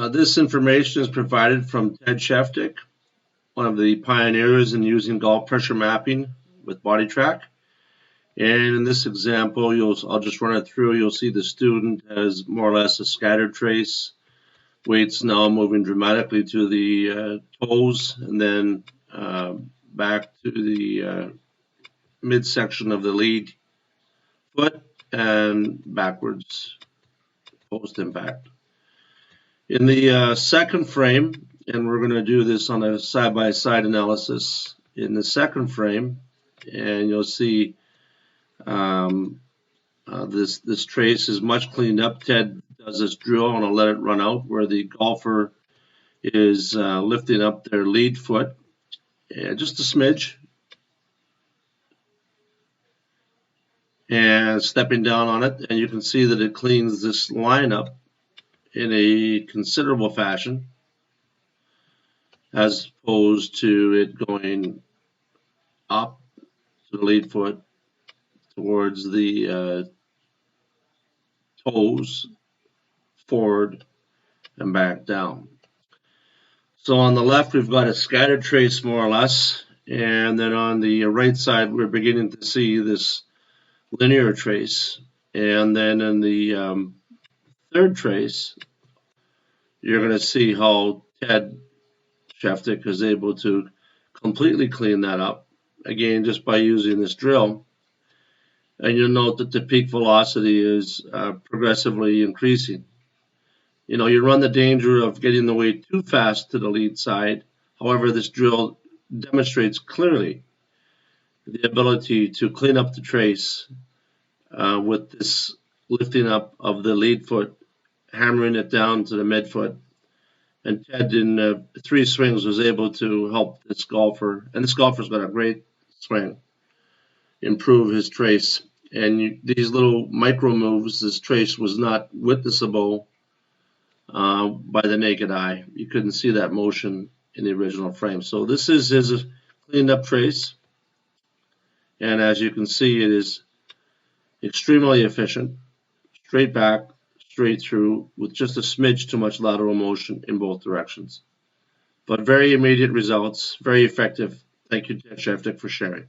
This information is provided from Ted Sheftic, one of the pioneers in using golf pressure mapping with BodiTrak. And in this example, I'll just run it through. You'll see the student has more or less a scattered trace. Weights now moving dramatically to the toes and then back to the midsection of the lead foot and backwards post impact. In the second frame, and we're going to do this on a side-by-side analysis in the second frame, and you'll see this trace is much cleaned up. Ted does this drill, and I'll let it run out, where the golfer is lifting up their lead foot, just a smidge, and stepping down on it, and you can see that it cleans this line up in a considerable fashion, as opposed to it going up to the lead foot towards the toes, forward, and back down. So on the left, we've got a scattered trace, more or less, and then on the right side, we're beginning to see this linear trace. And then in the third trace, you're going to see how Ted Sheftic is able to completely clean that up, again, just by using this drill. And you'll note that the peak velocity is progressively increasing. You know, you run the danger of getting the weight too fast to the lead side. However, this drill demonstrates clearly the ability to clean up the trace with this lifting up of the lead foot, hammering it down to the midfoot. And Ted, in 3 swings, was able to help this golfer, and this golfer's got a great swing, improve his trace. And these little micro moves, this trace was not witnessable by the naked eye. You couldn't see that motion in the original frame. So this is his cleaned up trace. And as you can see, it is extremely efficient, straight back, straight through, with just a smidge too much lateral motion in both directions. But very immediate results, very effective. Thank you, Ted Sheftic, for sharing.